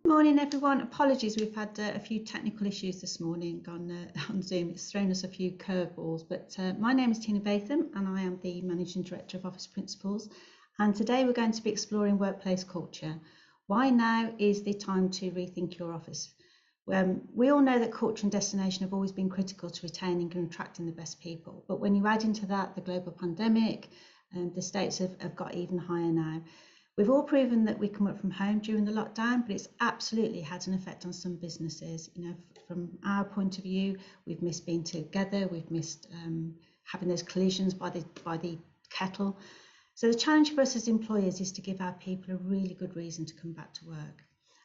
Morning, everyone. Apologies, we've had a few technical issues this morning on Zoom. It's thrown us a few curveballs, but my name is Tina Batham and I am the Managing Director of Office Principals. And today we're going to be exploring workplace culture. Why now is the time to rethink your office? We all know that culture and destination have always been critical to retaining and attracting the best people. But when you add into that the global pandemic, the stakes have got even higher now. We've all proven that we can work from home during the lockdown, but it's absolutely had an effect on some businesses. You know, from our point of view, we've missed being together, we've missed having those collisions by the kettle. So the challenge for us as employers is to give our people a really good reason to come back to work.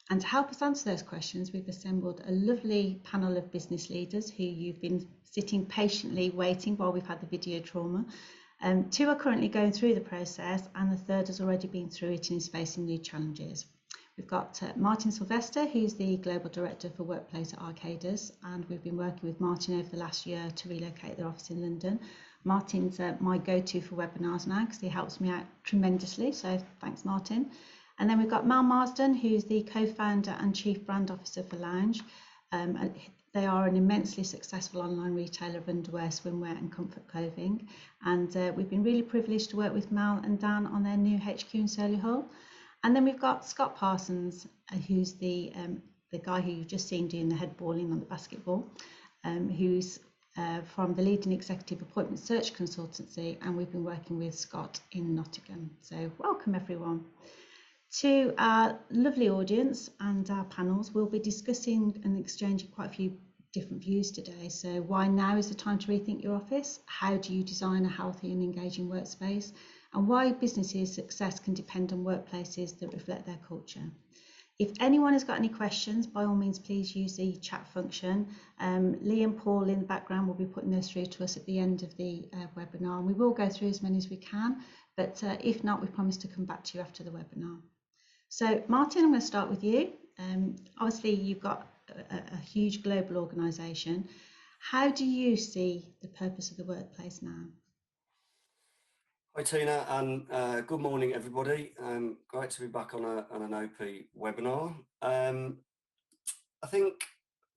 And to help us answer those questions, we've assembled a lovely panel of business leaders who you've been sitting patiently waiting while we've had the video trauma. Two are currently going through the process and the third has already been through it and is facing new challenges. We've got Martin Sylvester, who's the Global Director for Workplace at Arcadis, and we've been working with Martin over the last year to relocate their office in London. Martin's my go-to for webinars now because he helps me out tremendously, so thanks Martin. And then we've got Mal Marsden, who's the co-founder and Chief Brand Officer for Lounge. They are an immensely successful online retailer of underwear, swimwear and comfort clothing. And we've been really privileged to work with Mal and Dan on their new HQ in Solihull. And then we've got Scott Parsons, who's the guy who you've just seen doing the head balling on the basketball, who's from the leading executive appointment search consultancy. And we've been working with Scott in Nottingham. So welcome everyone. To our lovely audience and our panels, we'll be discussing and exchanging quite a few different views today. So why now is the time to rethink your office? How do you design a healthy and engaging workspace? And why businesses' success can depend on workplaces that reflect their culture. If anyone has got any questions, by all means, please use the chat function. Lee and Paul in the background will be putting those through to us at the end of the webinar. And we will go through as many as we can, but if not, we promise to come back to you after the webinar. So Martin, I'm going to start with you. Obviously, you've got a huge global organisation. How do you see the purpose of the workplace now? Hi Tina, and good morning everybody. Great to be back on an OP webinar. I think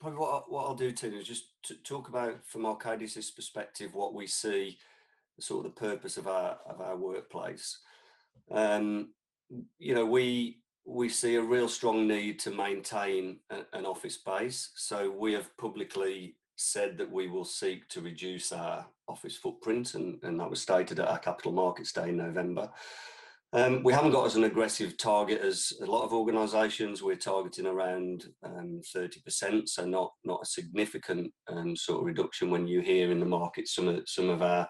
probably what I'll do, Tina, is just to talk about from Arcadis' perspective what we see sort of the purpose of our workplace. You know, we see a real strong need to maintain an office space. So we have publicly said that we will seek to reduce our office footprint, and that was stated at our Capital Markets Day in November. We haven't got as an aggressive target as a lot of organisations. We're targeting around 30%, so not a significant sort of reduction when you hear in the market some of our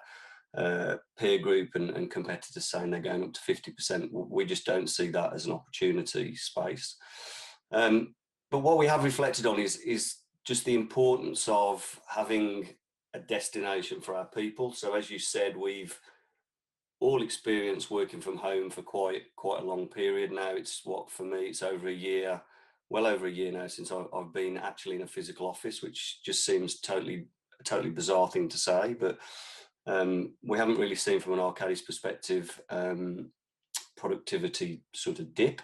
peer group and competitors saying they're going up to 50%. We just don't see that as an opportunity space. But what we have reflected on is just the importance of having a destination for our people. So as you said, we've all experienced working from home for quite a long period now. It's for me, it's over a year, well over a year now since I've been actually in a physical office, which just seems totally bizarre thing to say, but we haven't really seen from an Arcadis perspective productivity sort of dip.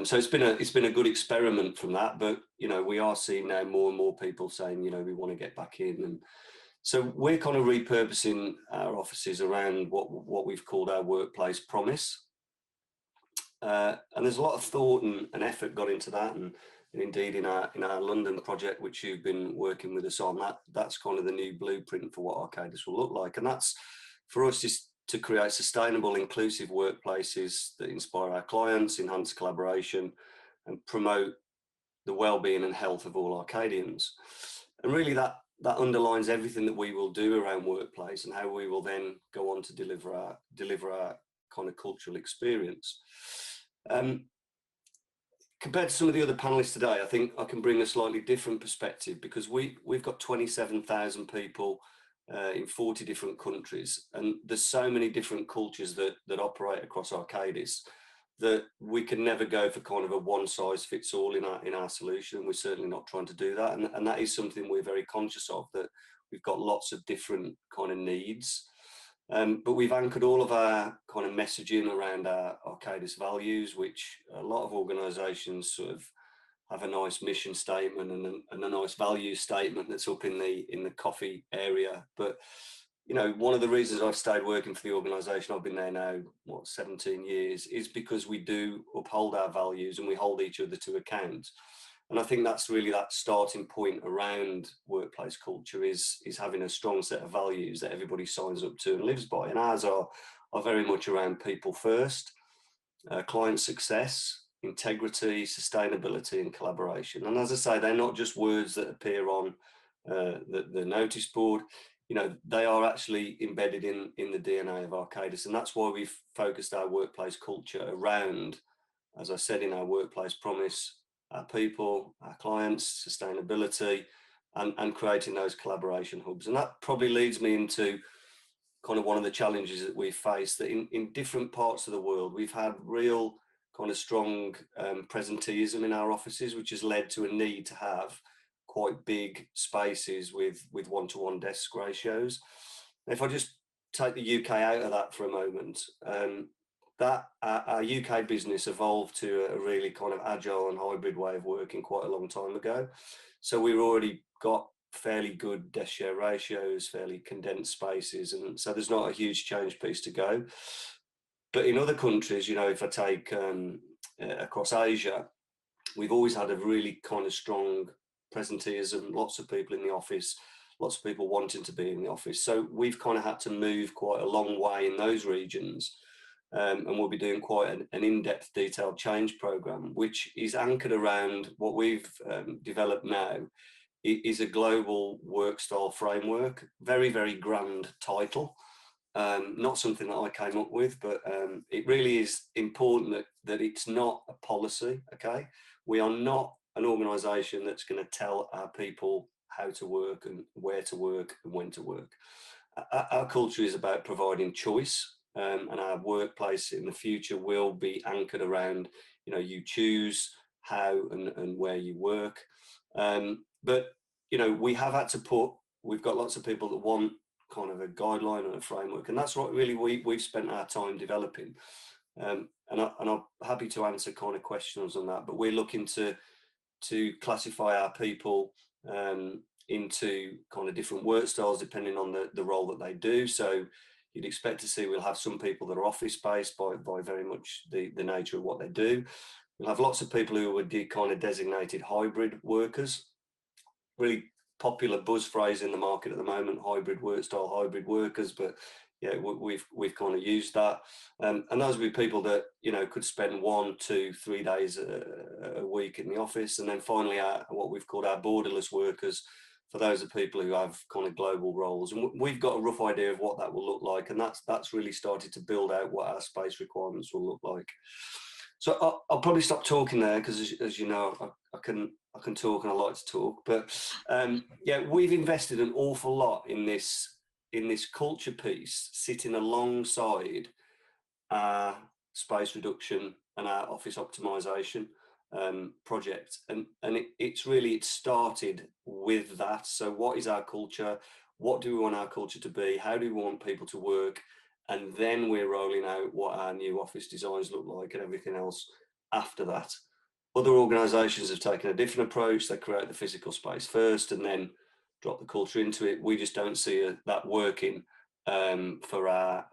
So it's been a good experiment from that, but you know, we are seeing now more and more people saying, you know, we want to get back in, and so we're kind of repurposing our offices around what we've called our workplace promise. And there's a lot of thought and effort got into that, and indeed in our London project, which you've been working with us on, that's kind of the new blueprint for what Arcadis will look like. And that's for us is to create sustainable, inclusive workplaces that inspire our clients, enhance collaboration, and promote the well-being and health of all Arcadians. And really that underlines everything that we will do around workplace and how we will then go on to deliver our kind of cultural experience. Compared to some of the other panelists today, I think I can bring a slightly different perspective because we've got 27,000 people in 40 different countries, and there's so many different cultures that operate across Arcadis that we can never go for kind of a one size fits all in our solution. We're certainly not trying to do that, and that is something we're very conscious of, that we've got lots of different kind of needs. But we've anchored all of our kind of messaging around our Arcadis values, which a lot of organisations sort of have a nice mission statement and a nice value statement that's up in the coffee area. But one of the reasons I've stayed working for the organisation, I've been there now 17 years, is because we do uphold our values and we hold each other to account. And I think that's really that starting point around workplace culture is having a strong set of values that everybody signs up to and lives by. And ours are very much around people first, client success, integrity, sustainability, and collaboration. And as I say, they're not just words that appear on the notice board. They are actually embedded in the DNA of Arcadis, and that's why we've focused our workplace culture around, as I said in our workplace promise, our people, our clients, sustainability, and creating those collaboration hubs. And that probably leads me into kind of one of the challenges that we face, that in different parts of the world, we've had real kind of strong presenteeism in our offices, which has led to a need to have quite big spaces with one-to-one desk ratios. If I just take the UK out of that for a moment, that our UK business evolved to a really kind of agile and hybrid way of working quite a long time ago. So we've already got fairly good desk share ratios, fairly condensed spaces, and so there's not a huge change piece to go. But in other countries, if I take across Asia, we've always had a really kind of strong presenteeism, lots of people in the office, lots of people wanting to be in the office. So we've kind of had to move quite a long way in those regions. And we'll be doing quite an in-depth detailed change program, which is anchored around what we've developed now. It is a global work style framework, very, very grand title. Not something that I came up with, but it really is important that it's not a policy, okay? We are not an organisation that's going to tell our people how to work and where to work and when to work. Our culture is about providing choice, and our workplace in the future will be anchored around, you choose how and where you work. But, we have had to we've got lots of people that want kind of a guideline and a framework, and that's what really we've spent our time developing. And I'm happy to answer kind of questions on that, but we're looking to classify our people into kind of different work styles depending on the role that they do. So you'd expect to see we'll have some people that are office-based by very much the nature of what they do. We'll have lots of people who would be kind of designated hybrid workers. Really popular buzz phrase in the market at the moment, hybrid work style, hybrid workers, but yeah, we've kind of used that. And those would be people that, could spend 1, 2, 3 days a week in the office. And then finally, what we've called our borderless workers. For those are people who have kind of global roles, and we've got a rough idea of what that will look like, and that's really started to build out what our space requirements will look like. So I'll probably stop talking there because, as you know, I can talk and I like to talk. But yeah, we've invested an awful lot in this culture piece, sitting alongside our space reduction and our office optimization project, and it started with that. So what is our culture? What do we want our culture to be? How do we want people to work? And then we're rolling out what our new office designs look like and everything else after that. Other organisations have taken a different approach. They create the physical space first and then drop the culture into it. We just don't see that working for our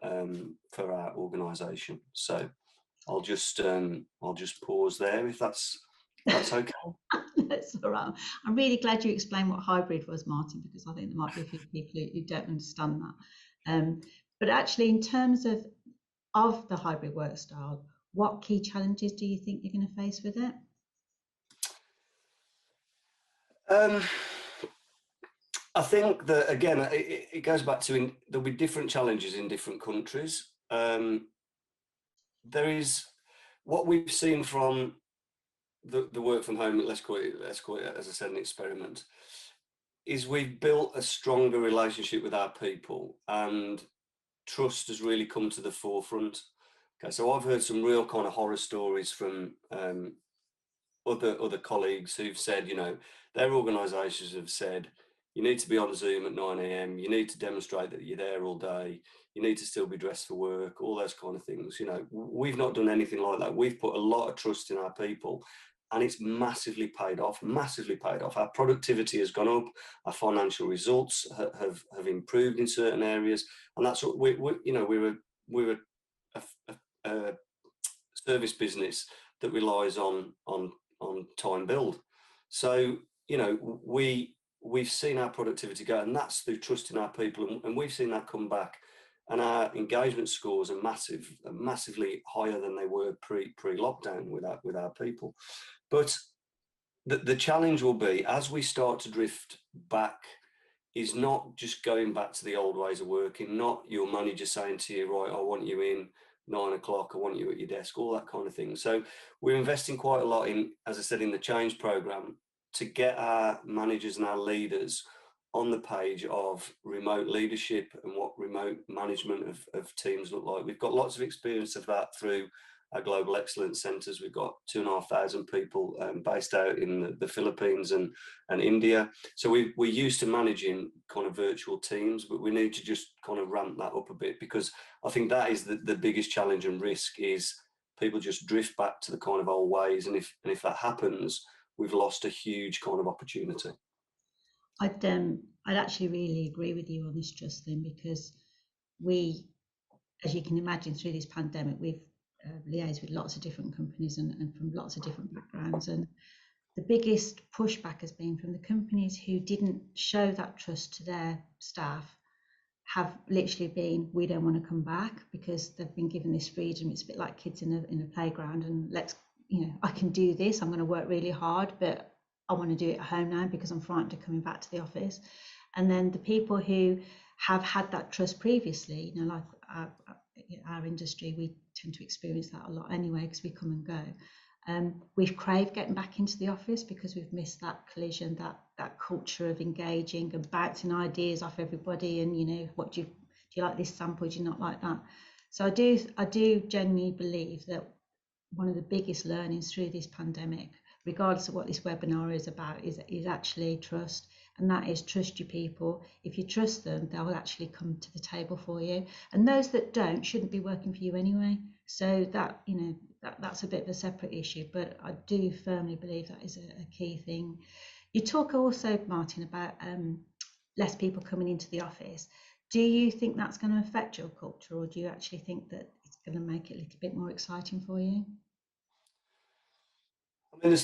organisation. So I'll just pause there if that's okay. That's all right. I'm really glad you explained what hybrid was, Martin, because I think there might be a few people who don't understand that. But actually, in terms of the hybrid work style, what key challenges do you think you're going to face with it? I think that, again, it goes back to there'll be different challenges in different countries. There is what we've seen from the work from home, let's call it, as I said, an experiment, is we've built a stronger relationship with our people and trust has really come to the forefront. Okay, so I've heard some real kind of horror stories from other colleagues who've said, their organisations have said, you need to be on Zoom at 9 a.m, you need to demonstrate that you're there all day, you need to still be dressed for work, all those kind of things. We've not done anything like that. We've put a lot of trust in our people, and it's massively paid off. Massively paid off. Our productivity has gone up. Our financial results have improved in certain areas, and that's what we're a service business that relies on time build. So we've seen our productivity go, and that's through trusting our people, and we've seen that come back. And our engagement scores are massively higher than they were pre-lockdown with our people. But the challenge will be, as we start to drift back, is not just going back to the old ways of working, not your manager saying to you, right, I want you in 9 o'clock, I want you at your desk, all that kind of thing. So we're investing quite a lot in, as I said, in the change program, to get our managers and our leaders on the page of remote leadership and what remote management of teams look like. We've got lots of experience of that through our global excellence centres. We've got 2,500 people based out in the Philippines and India. So we're used to managing kind of virtual teams, but we need to just kind of ramp that up a bit, because I think that is the biggest challenge and risk, is people just drift back to the kind of old ways. And if that happens, we've lost a huge kind of opportunity. I'd actually really agree with you on this, Justin, because we, as you can imagine, through this pandemic, we've liaised with lots of different companies and from lots of different backgrounds. And the biggest pushback has been from the companies who didn't show that trust to their staff, have literally been, we don't want to come back, because they've been given this freedom. It's a bit like kids in a playground, and I can do this, I'm going to work really hard, but I want to do it at home now because I'm frightened of coming back to the office. And then the people who have had that trust previously, like our industry, we tend to experience that a lot anyway, because we come and go. We've craved getting back into the office because we've missed that collision, that culture of engaging and bouncing ideas off everybody, and what do you like this sample, do you not like that? So I do genuinely believe that one of the biggest learnings through this pandemic, regardless of what this webinar is about, is actually trust. And that is, trust your people. If you trust them, they'll actually come to the table for you. And those that don't shouldn't be working for you anyway. So that's a bit of a separate issue, but I do firmly believe that is a key thing. You talk also, Martin, about less people coming into the office. Do you think that's going to affect your culture, or do you actually think that it's going to make it a little bit more exciting for you? I mean,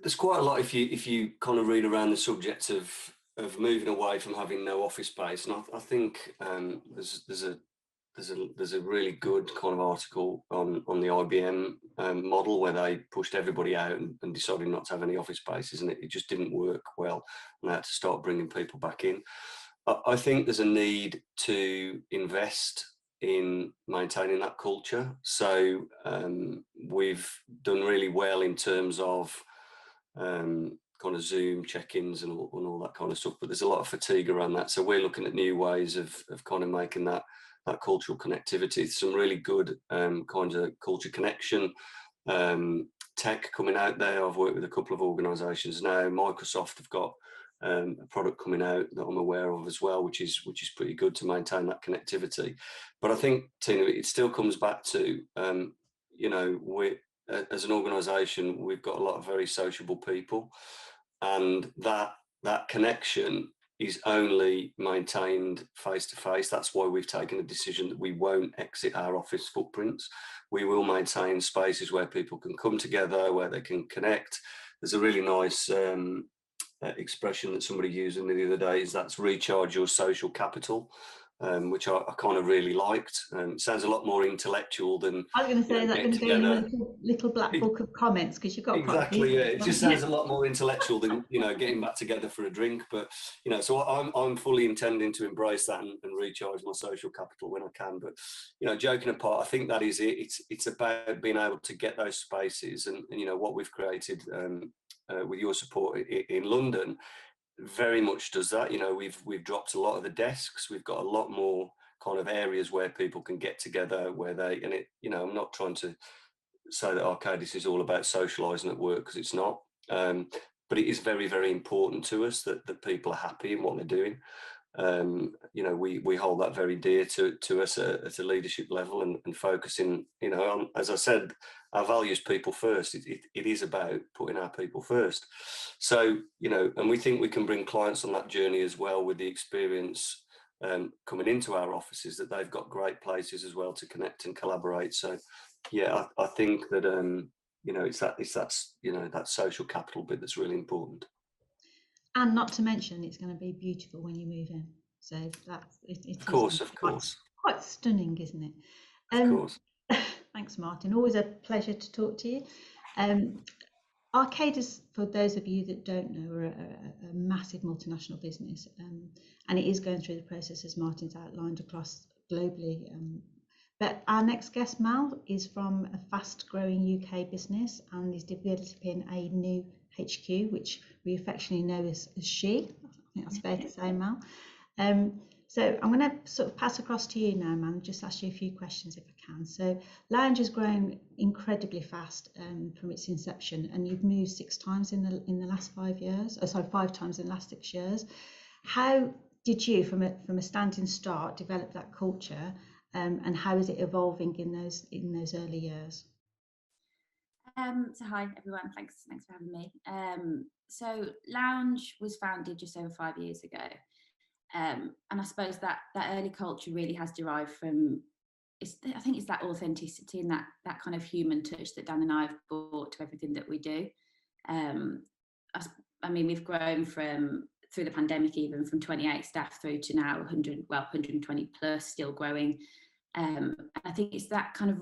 there's quite a lot if you kind of read around the subject of moving away from having no office space, and I think there's a really good kind of article on the IBM model, where they pushed everybody out and decided not to have any office spaces, and it just didn't work well, and they had to start bringing people back in. I think there's a need to invest in maintaining that culture. So we've done really well in terms of kind of Zoom check-ins and all that kind of stuff, but there's a lot of fatigue around that. So we're looking at new ways of kind of making that cultural connectivity. Some really good kinds of culture connection tech coming out there. I've worked with a couple of organisations now. Microsoft have got a product coming out that I'm aware of as well, which is pretty good to maintain that connectivity. But I think, Tina, it still comes back to we as an organisation, we've got a lot of very sociable people, and that connection is only maintained face to face. That's why we've taken a decision that we won't exit our office footprints. We will maintain spaces where people can come together, where they can connect. There's a really nice expression that somebody used in the other day, is that's recharge your social capital, which I kind of really liked. It sounds a lot more intellectual than I was going to say, is that going to go in your little black book of comments? Because you've got exactly, yeah. It just sounds a lot more intellectual than getting back together for a drink. But so I'm fully intending to embrace that and recharge my social capital when I can. But joking apart, I think that is it. It's about being able to get those spaces, and what we've created with your support in London very much does that. We've dropped a lot of the desks. We've got a lot more kind of areas where people can get together, where I'm not trying to say that, okay, this is all about socialising at work, because it's not. But it is very, very important to us that people are happy in what they're doing. You know, we hold that very dear to us at a leadership level, and focusing, you know, on, as I said, our values people first. It is about putting our people first. So, you know, and we think we can bring clients on that journey as well with the experience coming into our offices, that they've got great places as well to connect and collaborate. So, yeah, I think that you know, it's that you know, that social capital bit that's really important. And not to mention, it's going to be beautiful when you move in. So Of it is going course, to of be course, quite stunning, isn't it? of course. Thanks, Martin. Always a pleasure to talk to you. Um, Arcadis, for those of you that don't know, are a massive multinational business, and it is going through the process, as Martin's outlined, across globally. But our next guest, Mal, is from a fast-growing UK business and is developing a new HQ, which we affectionately know as She. I think that's fair to say, Mal. So I'm going to sort of pass across to you now, man, and just ask you a few questions if I can. So Lounge has grown incredibly fast from its inception, and you've moved 6 times in the last 5 years. Oh, sorry, 5 times in the last 6 years. How did you, from a standing start, develop that culture, and how is it evolving in those early years? So hi everyone, thanks for having me. So Lounge was founded just over 5 years ago, and I suppose that early culture really has derived from, I think it's that authenticity and that kind of human touch that Dan and I have brought to everything that we do. Um, I mean, we've grown from, through the pandemic, even from 28 staff through to now 120 plus, still growing. And I think it's that kind of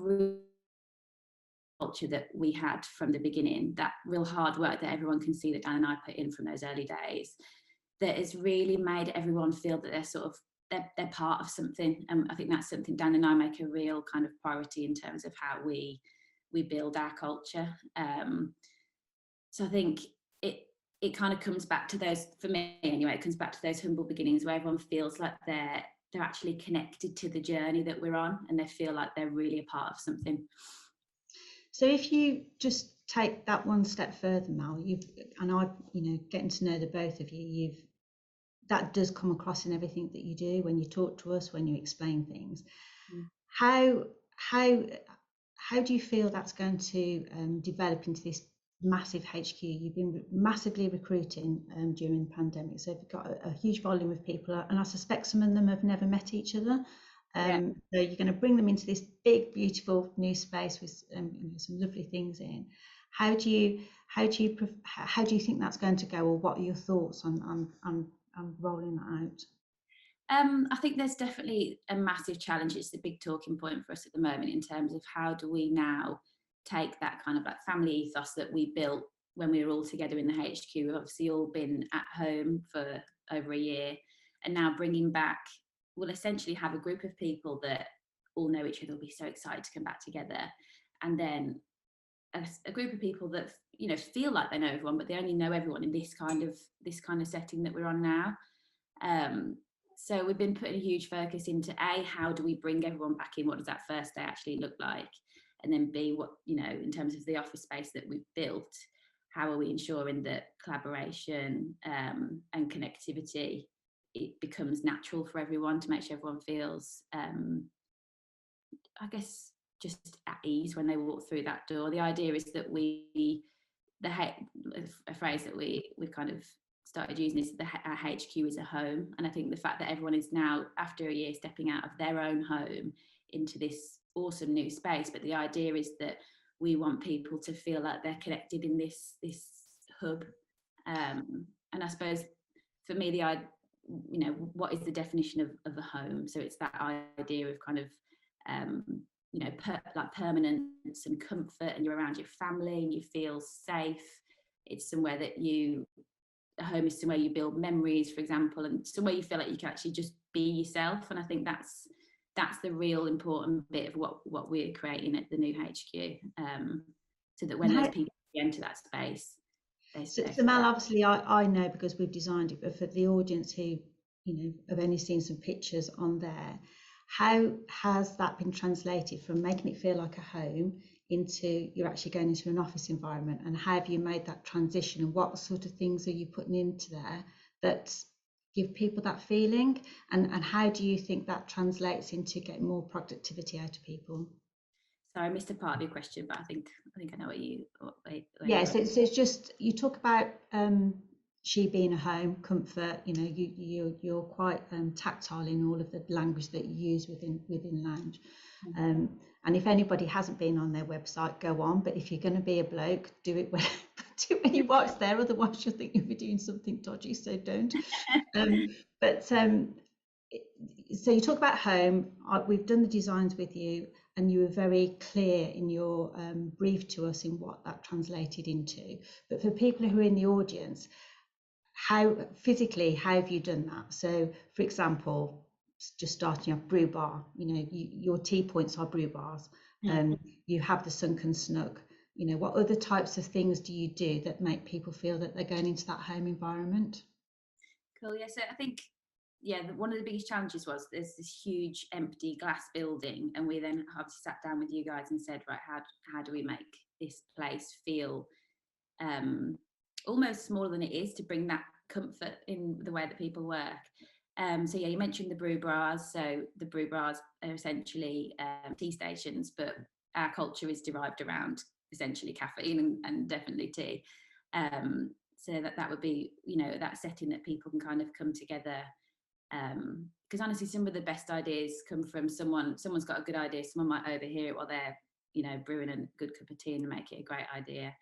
culture that we had from the beginning, that real hard work that everyone can see that Dan and I put in from those early days, that has really made everyone feel that they're sort of they're part of something. And I think that's something Dan and I make a real kind of priority in terms of how we build our culture. So I think it kind of comes back to those, for me anyway, it comes back to those humble beginnings where everyone feels like they're actually connected to the journey that we're on, and they feel like they're really a part of something. So if you just take that one step further, Mal, getting to know the both of you, that does come across in everything that you do when you talk to us, when you explain things. Mm. How do you feel that's going to develop into this massive HQ? You've been massively recruiting during the pandemic, so you've got a huge volume of people, and I suspect some of them have never met each other. So you're going to bring them into this big, beautiful new space with some lovely things in. How do you think that's going to go, or what are your thoughts on rolling that out? I think there's definitely a massive challenge. It's the big talking point for us at the moment in terms of how do we now take that kind of like family ethos that we built when we were all together in the HQ. We've obviously all been at home for over a year, and now bringing back, we'll essentially have a group of people that all know each other, will be so excited to come back together, and then a group of people that feel like they know everyone, but they only know everyone in this kind of setting that we're on now. So we've been putting a huge focus into how do we bring everyone back in? What does that first day actually look like? And then B, what, in terms of the office space that we've built, how are we ensuring that collaboration and connectivity, it becomes natural for everyone, to make sure everyone feels, I guess, just at ease when they walk through that door. The idea is that a phrase that we've kind of started using is our HQ is a home. And I think the fact that everyone is now, after a year, stepping out of their own home into this awesome new space, but the idea is that we want people to feel like they're connected in this hub. And I suppose for me, what is the definition of a home? So it's that idea of kind of like permanence and comfort, and you're around your family and you feel safe. It's somewhere that a home is somewhere you build memories, for example, and somewhere you feel like you can actually just be yourself. And I think that's the real important bit of what we're creating at the new HQ, so that when those people enter that space, so Mal, obviously I know because we've designed it, but for the audience who have only seen some pictures on there, how has that been translated from making it feel like a home into you're actually going into an office environment? And how have you made that transition, and what sort of things are you putting into there that give people that feeling, and how do you think that translates into getting more productivity out of people? Sorry, I missed a part of your question, but I think I know where Yeah, you're at. so it's just, you talk about she being a home comfort. You know, you're quite tactile in all of the language that you use within Lounge. And if anybody hasn't been on their website, go on. But if you're going to be a bloke, do it when your wife's there. Otherwise, you'll think you'll be doing something dodgy. So don't. But so you talk about home. We've done the designs with you, and you were very clear in your brief to us in what that translated into. But for people who are in the audience, how physically, how have you done that? So, for example, just starting off, brew bar. You know, your tea points are brew bars. You have the sunken snug. You know, what other types of things do you do that make people feel that they're going into that home environment? Cool. Yeah. So I think, yeah, one of the biggest challenges was there's this huge empty glass building, and we then obviously sat down with you guys and said, right, how do we make this place feel almost smaller than it is, to bring that comfort in the way that people work. So yeah, you mentioned the brew bars. So the brew bars are essentially tea stations, but our culture is derived around essentially caffeine and definitely tea. So that would be, you know, that setting that people can kind of come together. Because honestly, some of the best ideas come from someone's got a good idea, someone might overhear it while they're, you know, brewing a good cup of tea and make it a great idea.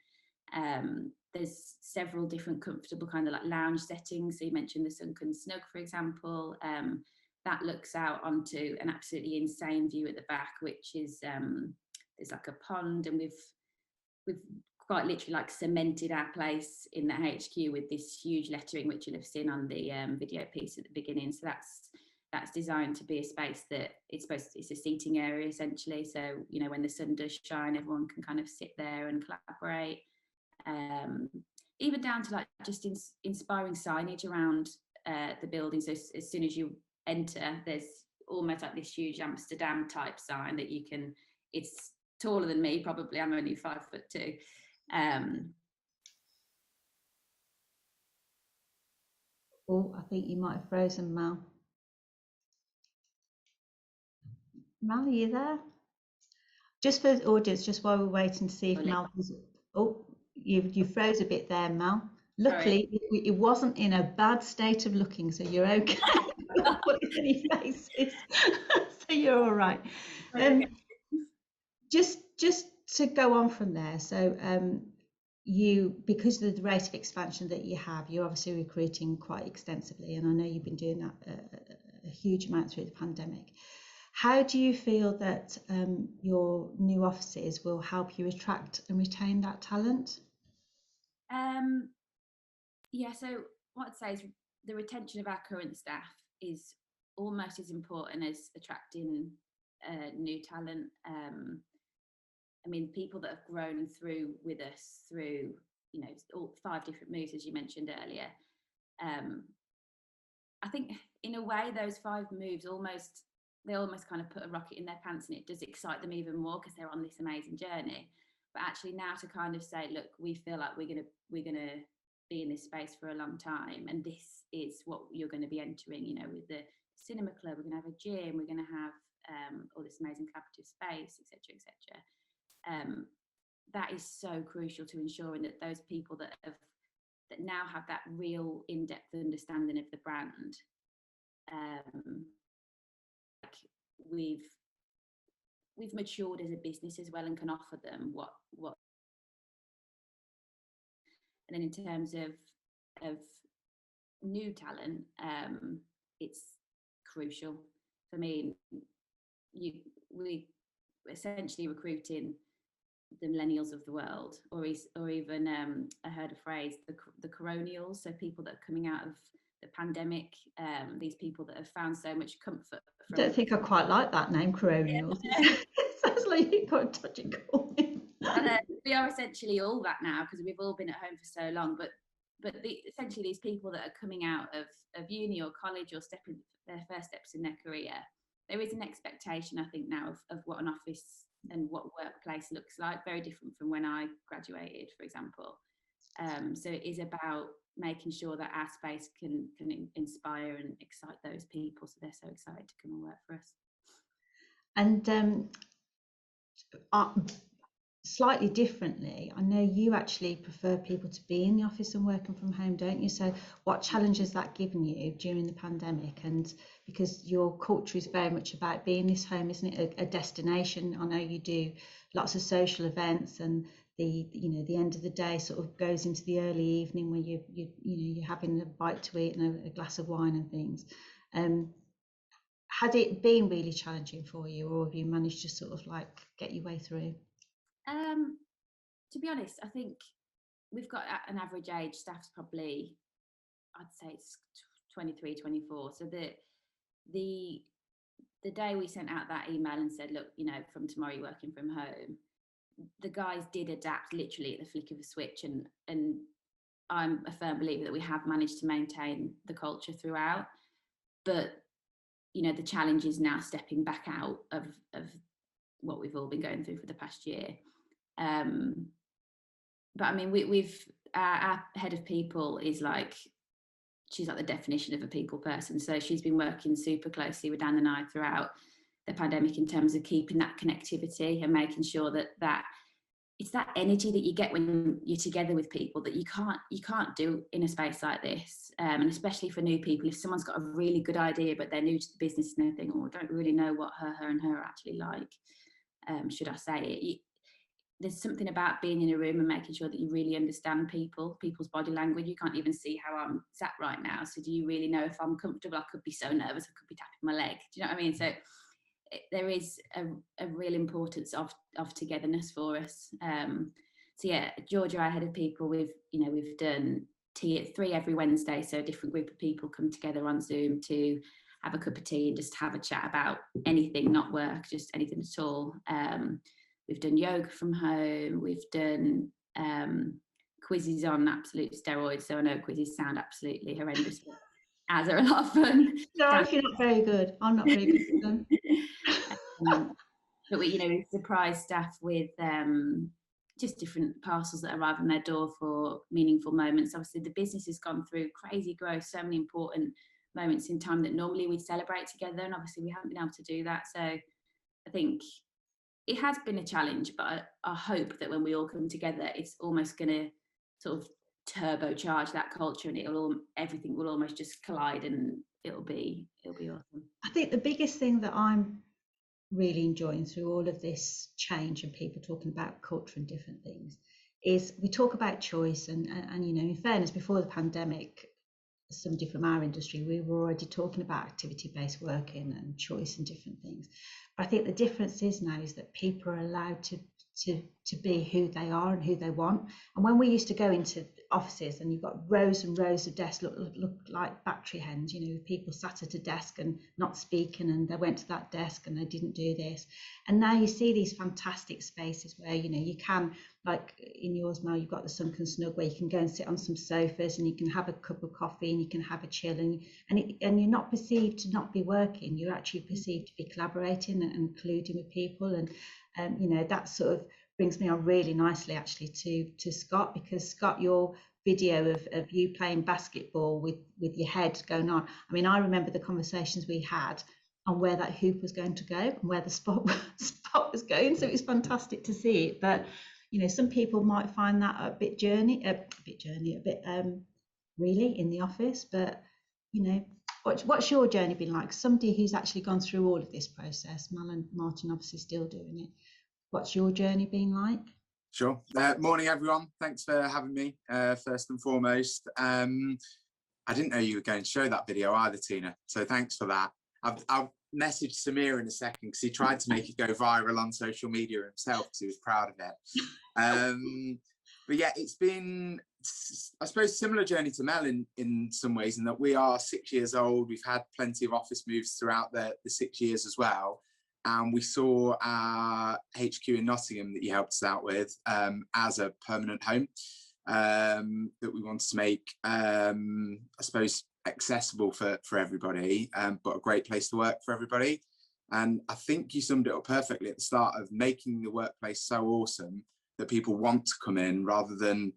There's several different comfortable kind of like lounge settings. So you mentioned the sunken snug, for example. That looks out onto an absolutely insane view at the back, which is there's like a pond, and we've quite literally like cemented our place in the HQ with this huge lettering, which you'll have seen on the video piece at the beginning. So that's designed to be a space that it's a seating area essentially. So, you know, when the sun does shine, everyone can kind of sit there and collaborate. Even down to like just inspiring signage around the building. So as soon as you enter, there's almost like this huge Amsterdam type sign that you can, it's taller than me probably, I'm only 5'2". Oh, I think you might have frozen, Mal. Mal, are you there? Just for the audience, just while we're waiting to see if Mal is. Oh, you froze a bit there, Mal. Luckily, it wasn't in a bad state of looking, so you're okay. Not putting any faces, so you're all right. Just to go on from there. So you, because of the rate of expansion that you have, you're obviously recruiting quite extensively, and I know you've been doing that a huge amount through the pandemic. How do you feel that your new offices will help you attract and retain that talent? Yeah, so what I'd say is the retention of our current staff is almost as important as attracting new talent. I mean, people that have grown through with us through, you know, all 5 different moves, as you mentioned earlier. I think in a way, those 5 moves they almost kind of put a rocket in their pants, and it does excite them even more because they're on this amazing journey. But actually now to kind of say, look, we feel like we're gonna be in this space for a long time, and this is what you're going to be entering, you know, with the cinema club, we're going to have a gym, we're going to have all this amazing collaborative space, etc., etc. That is so crucial to ensuring that those people that now have that real in-depth understanding of the brand, like we've matured as a business as well, and can offer them what. And then in terms of new talent, it's crucial for me. We essentially recruiting the millennials of the world, or even I heard a phrase, the coronials, so people that are coming out of the pandemic, these people that have found so much comfort. I don't think I quite like that name, coronials. It sounds like you've got a dodgy calling. We are essentially all that now, because we've all been at home for so long, but essentially these people that are coming out of uni or college, or stepping their first steps in their career, there is an expectation, I think, now of what an office and what workplace looks like, very different from when I graduated, for example. So it is about making sure that our space can inspire and excite those people, so they're so excited to come and work for us. And slightly differently, I know you actually prefer people to be in the office and working from home, don't you? So what challenges that given you during the pandemic? And because your culture is very much about being this home, isn't it, a destination? I know you do lots of social events, and the end of the day sort of goes into the early evening when you're having a bite to eat and a glass of wine and things. Has it been really challenging for you, or have you managed to sort of like get your way through? To be honest, I think we've got an average age staff's probably, I'd say it's 23, 24. So the day we sent out that email and said, look, from tomorrow you're working from home, the guys did adapt literally at the flick of a switch, and I'm a firm believer that we have managed to maintain the culture throughout. But the challenge is now stepping back out of what we've all been going through for the past year. But I mean, we've our head of people is like, she's like the definition of a people person. So she's been working super closely with Dan and I throughout the pandemic in terms of keeping that connectivity and making sure that it's that energy that you get when you're together with people that you can't do in a space like this. And especially for new people, if someone's got a really good idea but they're new to the business and they think, oh, I don't really know what her and her are actually like, should I say it? There's something about being in a room and making sure that you really understand people's body language. You can't even see how I'm sat right now. So do you really know if I'm comfortable? I could be so nervous, I could be tapping my leg. Do you know what I mean? So there is a real importance of togetherness for us. So yeah, Georgia, our head of people, we've done tea at 3 every Wednesday. So a different group of people come together on Zoom to have a cup of tea and just have a chat about anything, not work, just anything at all. We've done yoga from home. We've done quizzes on absolute steroids. So I know quizzes sound absolutely horrendous, but as are a lot of fun. No, if you're not very good, I'm not very good at them. But we surprise staff with just different parcels that arrive on their door for meaningful moments. Obviously, the business has gone through crazy growth, so many important moments in time that normally we'd celebrate together, and obviously we haven't been able to do that. So I think it has been a challenge, but I hope that when we all come together, it's almost going to sort of turbocharge that culture, and everything will almost just collide, and it'll be awesome. I think the biggest thing that I'm really enjoying through all of this change and people talking about culture and different things is we talk about choice, and in fairness, before the pandemic, somebody from our industry, we were already talking about activity-based working and choice and different things. But I think the difference is now is that people are allowed to be who they are and who they want. And when we used to go into offices and you've got rows and rows of desks look like battery hens, with people sat at a desk and not speaking, and they went to that desk and they didn't do this. And now you see these fantastic spaces where you can, like in yours, Mel, you've got the Sunken Snug where you can go and sit on some sofas and you can have a cup of coffee and you can have a chill, and you're not perceived to not be working, you're actually perceived to be collaborating and including with people. And that sort of brings me on really nicely actually to Scott, because Scott, your video of you playing basketball with your head going on, I mean, I remember the conversations we had on where that hoop was going to go and where the spot was going, so it's fantastic to see it. But some people might find that a bit really in the office. But what's your journey been like? Somebody who's actually gone through all of this process, Mel and Martin obviously still doing it. What's your journey been like? Sure. Morning, everyone. Thanks for having me, first and foremost. I didn't know you were going to show that video either, Tina, so thanks for that. I'll message Samir in a second because he tried to make it go viral on social media himself because he was proud of it. But yeah, it's been, I suppose, similar journey to Mel in some ways, in that we are 6 years old. We've had plenty of office moves throughout the 6 years as well. And we saw our HQ in Nottingham that you helped us out with as a permanent home that we wanted to make, I suppose, accessible for everybody, but a great place to work for everybody. And I think you summed it up perfectly at the start of making the workplace so awesome that people want to come in rather than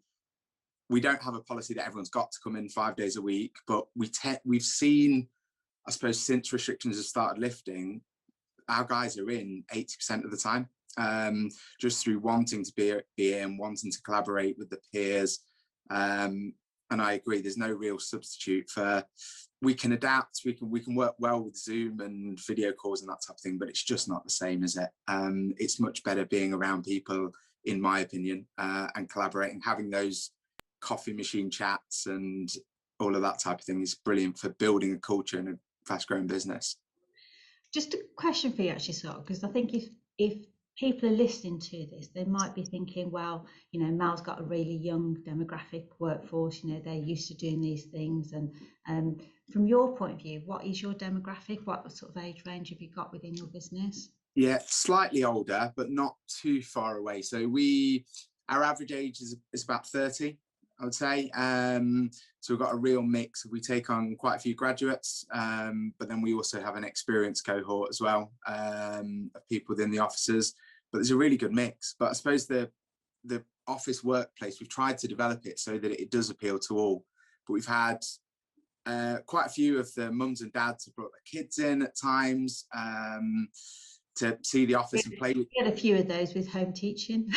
we don't have a policy that everyone's got to come in 5 days a week, but we've seen, I suppose, since restrictions have started lifting, our guys are in 80% of the time, just through wanting to be in, wanting to collaborate with the peers. And I agree, there's no real substitute for, we can adapt, we can work well with Zoom and video calls and that type of thing, but it's just not the same, is it? It's much better being around people, in my opinion, and collaborating, having those coffee machine chats and all of that type of thing is brilliant for building a culture in a fast growing business. Just a question for you actually, Scott, because I think if people are listening to this, they might be thinking, well, you know, Mal's got a really young demographic workforce, you know, they're used to doing these things. And from your point of view, what is your demographic? What sort of age range have you got within your business? Yeah, slightly older, but not too far away. So our average age is about 30, I would say. So we've got a real mix. We take on quite a few graduates, but then we also have an experienced cohort as well, of people within the offices. But there's a really good mix. But I suppose the office workplace, we've tried to develop it so that it does appeal to all. But we've had quite a few of the mums and dads have brought their kids in at times to see the office and play with. We had a few of those with home teaching.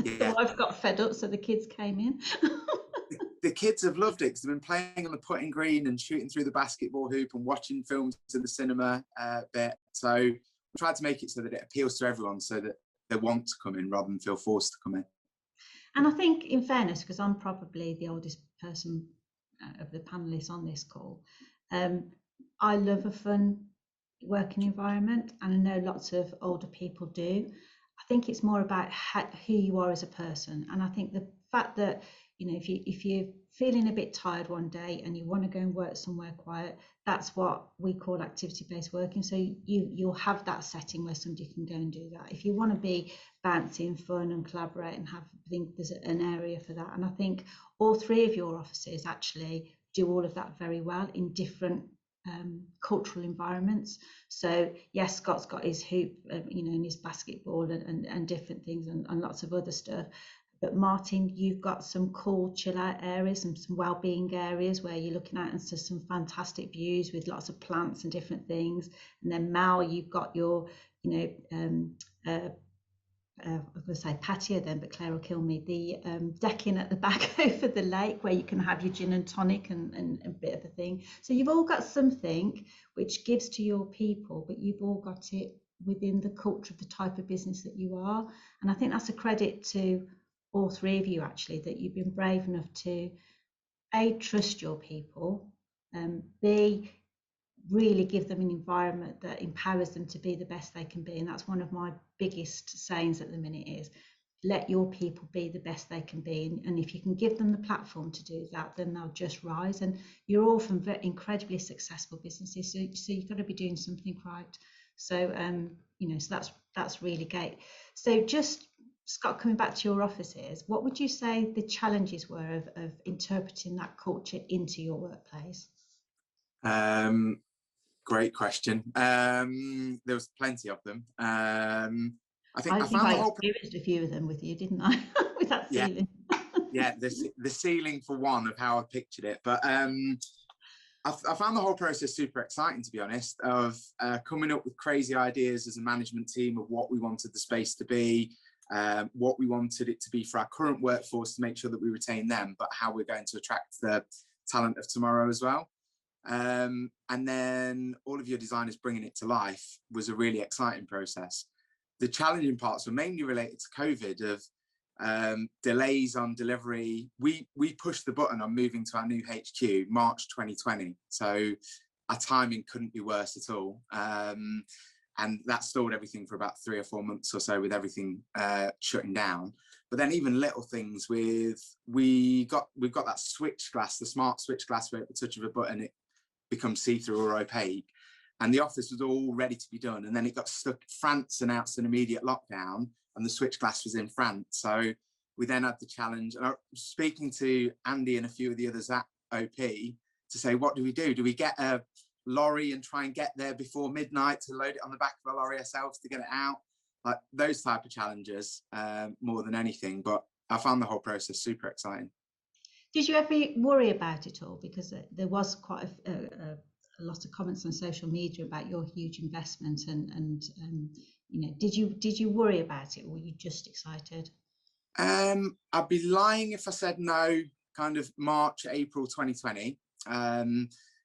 Yeah. The wife got fed up, so the kids came in. The kids have loved it because they've been playing on the putting green and shooting through the basketball hoop and watching films in the cinema bit. So we tried to make it so that it appeals to everyone, so that they want to come in rather than feel forced to come in. And I think, in fairness, because I'm probably the oldest person of the panelists on this call, I love a fun working environment, and I know lots of older people do. I think it's more about who you are as a person, and I think the fact that, you know, if you're feeling a bit tired one day and you want to go and work somewhere quiet, that's what we call activity-based working. So you'll have that setting where somebody can go and do that. If you want to be bouncy, fun and collaborate and have, I think there's an area for that. And I think all three of your offices actually do all of that very well in different cultural environments. So yes, Scott's got his hoop, you know, and his basketball and different things and lots of other stuff. But Martin, you've got some cool chill out areas and some well-being areas where you're looking out into some fantastic views with lots of plants and different things. And then Mal, you've got your, you know, I was going to say patio then, but Claire will kill me, the decking at the back over the lake where you can have your gin and tonic and a bit of a thing. So you've all got something which gives to your people, but you've all got it within the culture of the type of business that you are. And I think that's a credit to all three of you, actually, that you've been brave enough to A, trust your people, B, really give them an environment that empowers them to be the best they can be. And that's one of my biggest sayings at the minute is, let your people be the best they can be. And if you can give them the platform to do that, then they'll just rise. And you're all from very incredibly successful businesses, so you've got to be doing something right. So, you know, so that's really great. So just, Scott, coming back to your offices, what would you say the challenges were of interpreting that culture into your workplace? Great question. There was plenty of them. I think I experienced a few of them with you, didn't I? With that ceiling. Yeah, the ceiling for one of how I pictured it. But I found the whole process super exciting, to be honest, of coming up with crazy ideas as a management team of what we wanted the space to be, what we wanted it to be for our current workforce to make sure that we retain them, but how we're going to attract the talent of tomorrow as well. And then all of your designers bringing it to life was a really exciting process. The challenging parts were mainly related to COVID, of delays on delivery. We pushed the button on moving to our new HQ March 2020, so our timing couldn't be worse at all. And that stalled everything for about 3 or 4 months or so, with everything shutting down. But then even little things with, we've got that switch glass, the smart switch glass, where at the touch of a button it becomes see-through or opaque, and the office was all ready to be done, and then it got stuck. France announced an immediate lockdown and the switch glass was in France, so we then had the challenge, and I was speaking to Andy and a few of the others at OP to say, what do? Do we get a lorry and try and get there before midnight to load it on the back of a lorry ourselves to get it out? Like those type of challenges more than anything. But I found the whole process super exciting. Did you ever worry about it all? Because there was quite a lot of comments on social media about your huge investment, and you know, did you worry about it, or were you just excited? I'd be lying if I said no, kind of March, April 2020,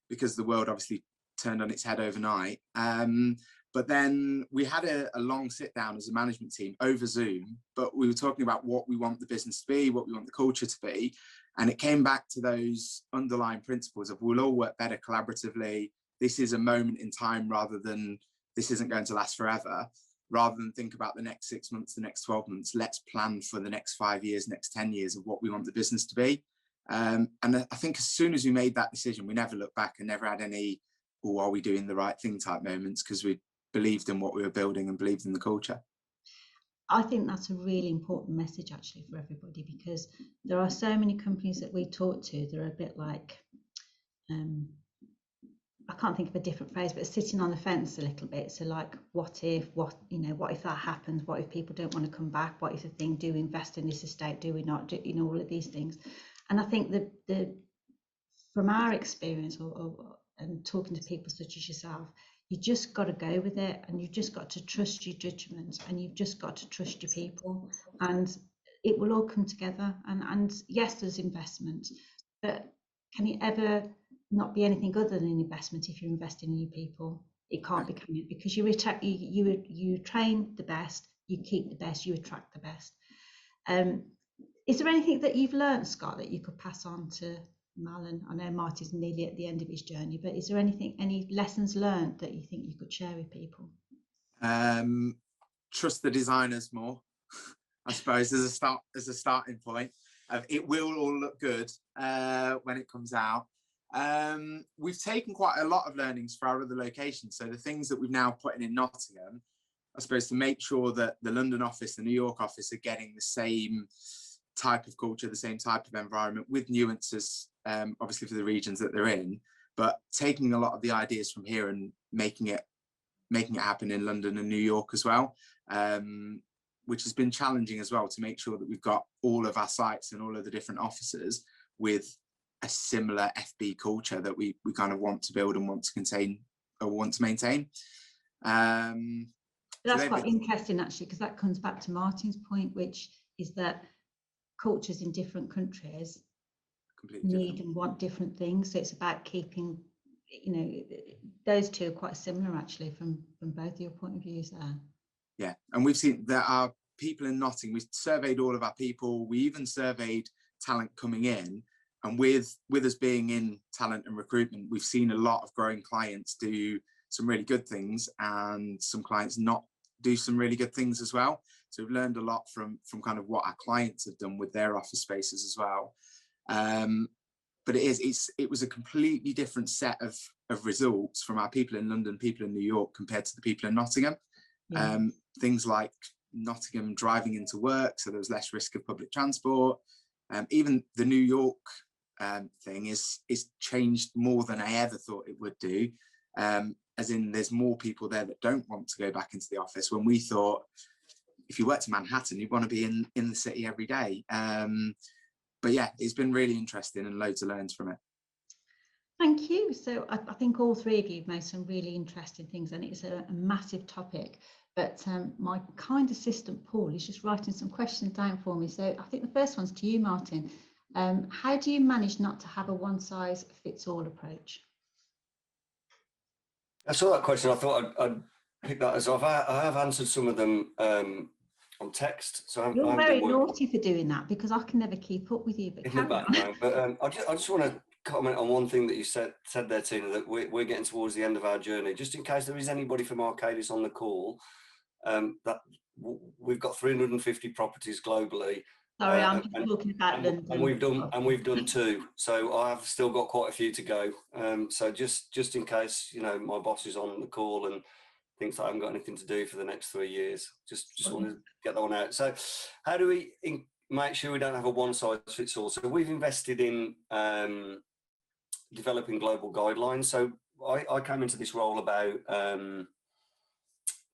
because the world obviously turned on its head overnight. But then we had a long sit down as a management team over Zoom, but we were talking about what we want the business to be, what we want the culture to be. And it came back to those underlying principles of we'll all work better collaboratively. This is a moment in time rather than this isn't going to last forever. Rather than think about the next 6 months, the next 12 months, let's plan for the next 5 years, next 10 years of what we want the business to be. And I think as soon as we made that decision, we never looked back and never had any, oh, are we doing the right thing type moments, because we believed in what we were building and believed in the culture. I think that's a really important message actually for everybody, because there are so many companies that we talk to that are a bit like, I can't think of a different phrase, but sitting on the fence a little bit. So like, what if that happens? What if people don't want to come back? What if the thing, do we invest in this estate? Do we not? Do, you know, all of these things. And I think that from our experience and talking to people such as yourself, you just got to go with it, and you've just got to trust your judgment, and you've just got to trust your people, and it will all come together. And yes, there's investment, but can it ever not be anything other than an investment if you're investing in your people? It can't be, can it? Because you train the best, you keep the best, you attract the best. Is there anything that you've learned, Scott, that you could pass on to Malin? I know Marty's nearly at the end of his journey, but is there any lessons learned that you think you could share with people? Trust the designers more, I suppose, as a starting point. It will all look good when it comes out. We've taken quite a lot of learnings for our other locations. So the things that we've now put in Nottingham, I suppose, to make sure that the London office, the New York office are getting the same type of culture, the same type of environment, with nuances, obviously for the regions that they're in, but taking a lot of the ideas from here and making it happen in London and New York as well, which has been challenging as well, to make sure that we've got all of our sites and all of the different offices with a similar FB culture that we kind of want to build and want to contain or want to maintain. That's quite interesting actually, because that comes back to Martin's point, which is that cultures in different countries need and want different things. So it's about keeping, you know, those two are quite similar actually from both your point of views there. Yeah, and we've seen that our people in Nottingham, we surveyed all of our people, we even surveyed talent coming in, and with us being in talent and recruitment, we've seen a lot of growing clients do some really good things and some clients not do some really good things as well. So we've learned a lot from kind of what our clients have done with their office spaces as well. But it was a completely different set of results from our people in London, people in New York, compared to the people in Nottingham. Yeah. Things like Nottingham driving into work, so there was less risk of public transport. Even the New York thing is changed more than I ever thought it would do. As in, there's more people there that don't want to go back into the office, when we thought if you worked in Manhattan, you'd want to be in the city every day. But yeah, it's been really interesting and loads of learns from it. Thank you. So I think all three of you have made some really interesting things, and it's a massive topic. But my kind assistant, Paul, is just writing some questions down for me. So I think the first one's to you, Martin. How do you manage not to have a one-size-fits-all approach? I saw that question. I thought I'd pick that as off. I have answered some of them on text. So you're very naughty for doing that, because I can never keep up with you. But in the background. But I just want to comment on one thing that you said there, Tina, that we're getting towards the end of our journey. Just in case there is anybody from Arcadis on the call, that we've got 350 properties globally. Sorry, I'm just talking about London. And we've done 2, so I've still got quite a few to go. So just in case, you know, my boss is on the call and thinks I haven't got anything to do for the next 3 years, just want to get that one out. So how do we make sure we don't have a one-size-fits-all? So we've invested in developing global guidelines. So I came into this role about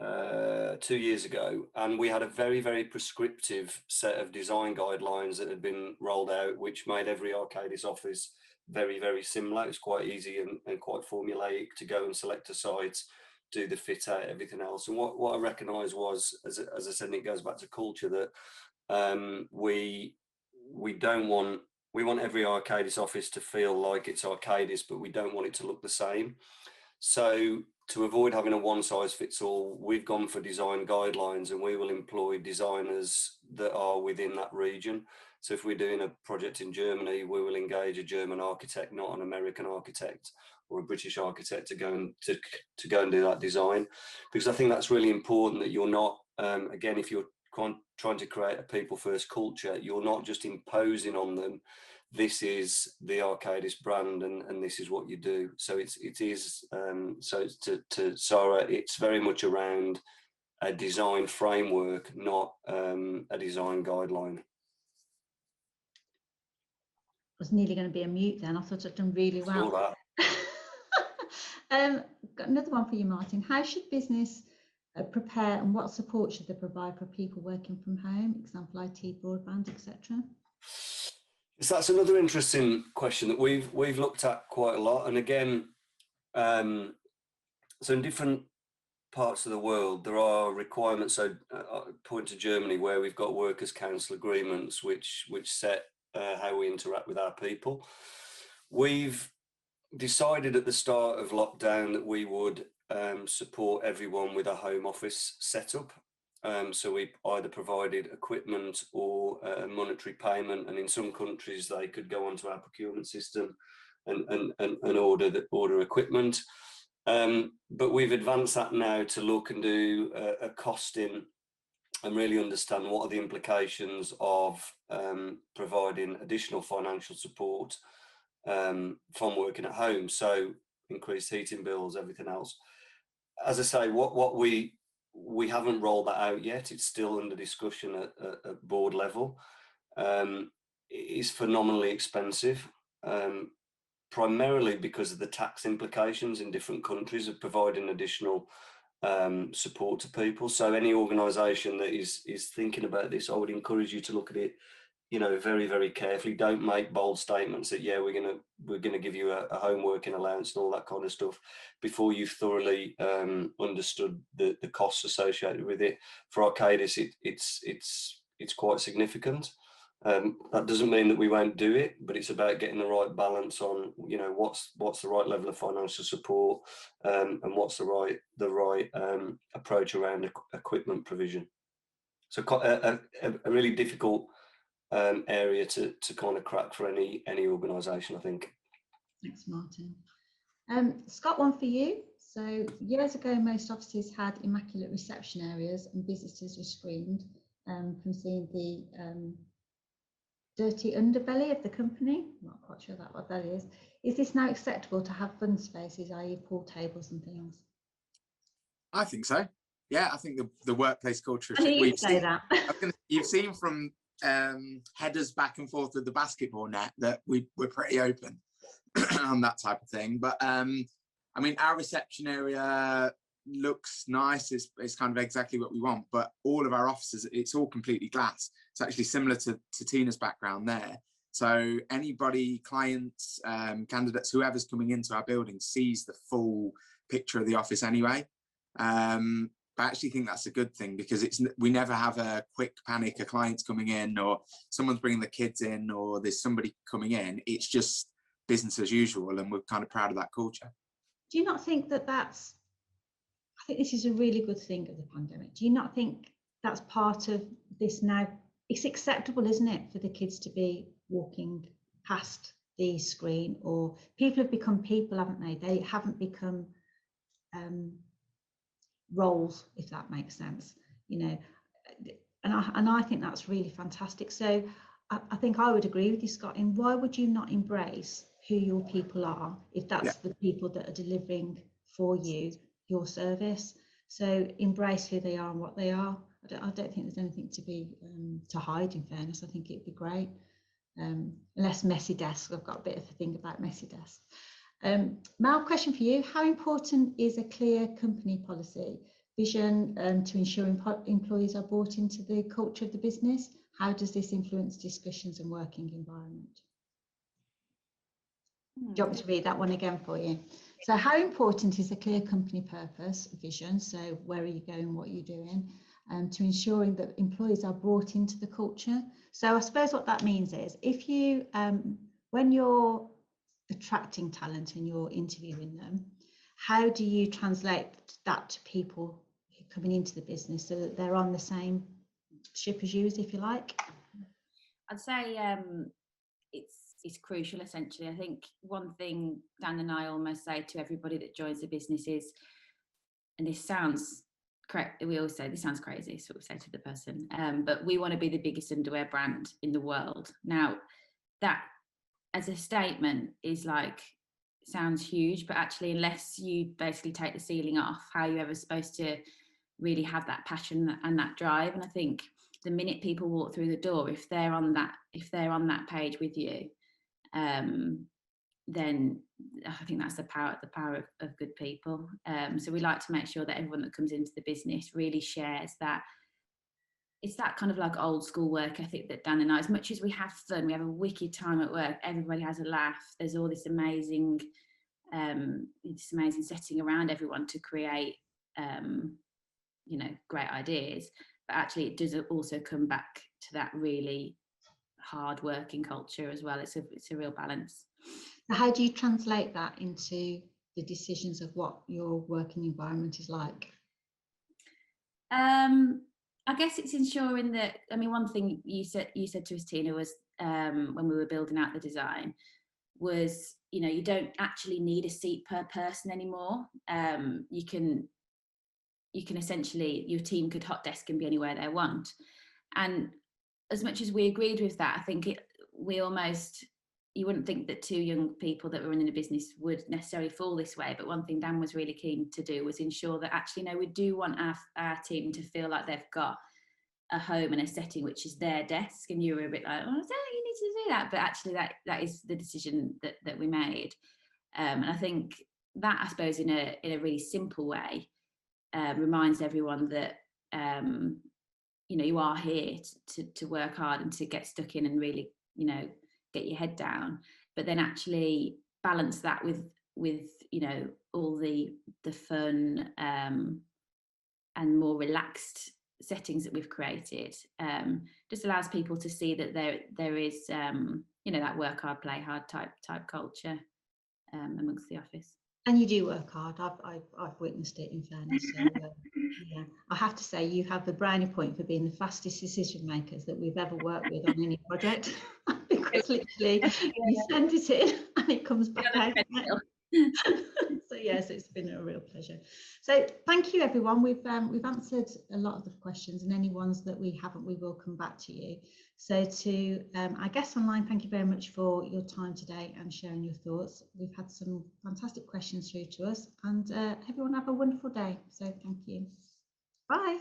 2 years ago, and we had a very, very prescriptive set of design guidelines that had been rolled out, which made every Arcadis office very, very similar. It's quite easy and quite formulaic to go and select a site, do the fit out, everything else. And what I recognised was, as I said, and it goes back to culture, that we want every Arcadis office to feel like it's Arcadis, but we don't want it to look the same. So to avoid having a one size fits all, we've gone for design guidelines, and we will employ designers that are within that region. So if we're doing a project in Germany, we will engage a German architect, not an American architect or a British architect to go and do that design, because I think that's really important, that you're not, again, if you're trying to create a people first culture, you're not just imposing on them, this is the Arcadis brand and this is what you do. So it is so to Sarah, it's very much around a design framework, not a design guideline. I was nearly going to be a mute then. I thought I'd done really well. All that. Got another one for you, Martin. How should business prepare, and what support should they provide for people working from home, example IT, broadband, etc.? So that's another interesting question that we've looked at quite a lot. And again, so in different parts of the world, there are requirements. So point to Germany, where we've got workers' council agreements which set how we interact with our people. We've decided at the start of lockdown that we would support everyone with a home office setup. So we either provided equipment or monetary payment, and in some countries they could go onto our procurement system and order equipment. But we've advanced that now to look and do a costing and really understand what are the implications of providing additional financial support from working at home. So increased heating bills, everything else. As I say, what we haven't rolled that out yet. It's still under discussion at board level. It is phenomenally expensive, primarily because of the tax implications in different countries of providing additional support to people. So any organisation that is thinking about this, I would encourage you to look at it, very, very carefully. Don't make bold statements that, yeah, we're gonna give you a home working allowance and all that kind of stuff before you've thoroughly understood the costs associated with it. For Arcadis, it's quite significant. That doesn't mean that we won't do it, but it's about getting the right balance on, what's the right level of financial support, and what's the right approach around equipment provision. So a really difficult area to kind of crack for any organisation, I think. Thanks, Martin. Scott, one for you. So years ago, most offices had immaculate reception areas, and visitors were screened from seeing the dirty underbelly of the company. I'm not quite sure what that is. Is this now acceptable to have fun spaces, i.e. pool tables and things? I think so. Yeah, I think the workplace culture. You've seen from headers back and forth with the basketball net that we're pretty open on that type of thing. But I mean, our reception area looks nice. It's kind of exactly what we want. But all of our offices, it's all completely glass. It's actually similar to Tina's background there. So anybody, clients, candidates, whoever's coming into our building sees the full picture of the office anyway. But I actually think that's a good thing, because we never have a quick panic, a client's coming in or someone's bringing the kids in or there's somebody coming in. It's just business as usual, and we're kind of proud of that culture. Do you not think I think this is a really good thing of the pandemic. Do you not think that's part of this now? It's acceptable, isn't it, for the kids to be walking past the screen, or people have become people, haven't they? They haven't become roles, if that makes sense, and I think that's really fantastic. So I think I would agree with you, Scott, in why would you not embrace who your people are if that's the people that are delivering for you your service? So embrace who they are and what they are. I don't think there's anything to be to hide, in fairness. I think it'd be great. Less messy desks. I've got a bit of a thing about messy desks. Mal, question for you. How important is a clear company policy vision to ensure employees are brought into the culture of the business? How does this influence discussions and working environment? Do you want me to read that one again for you? So how important is a clear company purpose, vision? So where are you going, what are you doing? To ensuring that employees are brought into the culture. So I suppose what that means is if you, when you're attracting talent and you're interviewing them, how do you translate that to people coming into the business so that they're on the same ship as you, if you like? I'd say it's crucial, essentially. I think one thing Dan and I almost say to everybody that joins the business is, and this sounds correct, we always say this sounds crazy, is what we say to the person, but we want to be the biggest underwear brand in the world. Now, that as a statement is like, sounds huge, but actually unless you basically take the ceiling off, how are you ever supposed to really have that passion and that drive? And I think the minute people walk through the door, if they're on that page with you, then I think that's the power of good people. So we like to make sure that everyone that comes into the business really shares that. It's that kind of like old school work ethic that Dan and I, as much as we have fun, we have a wicked time at work, everybody has a laugh, there's all this amazing setting around everyone to create great ideas, but actually it does also come back to that really hard working culture as well. It's a real balance. How do you translate that into the decisions of what your working environment is like? I guess it's ensuring that, I mean, one thing you said to us, Tina, was when we were building out the design was, you don't actually need a seat per person anymore. You can essentially, your team could hot desk and be anywhere they want. And as much as we agreed with that, I think you wouldn't think that two young people that were running a business would necessarily fall this way. But one thing Dan was really keen to do was ensure that actually, no, we do want our team to feel like they've got a home and a setting which is their desk. And you were a bit like, oh, you need to do that. But actually that is the decision that we made. And I think that, I suppose, in a really simple way, reminds everyone that, you are here to work hard and to get stuck in and really, get your head down, but then actually balance that with all the fun and more relaxed settings that we've created. Just allows people to see that there is that work hard, play hard type culture amongst the office. And you do work hard. I've witnessed it, in fairness. So, yeah, I have to say you have the brownie point for being the fastest decision makers that we've ever worked with on any project. Because literally you send it in and it comes back out. So yes, it's been a real pleasure. So thank you, everyone. We've answered a lot of the questions, and any ones that we haven't, we will come back to you. So to our guests online, thank you very much for your time today and sharing your thoughts. We've had some fantastic questions through to us, and everyone have a wonderful day. So thank you. Bye.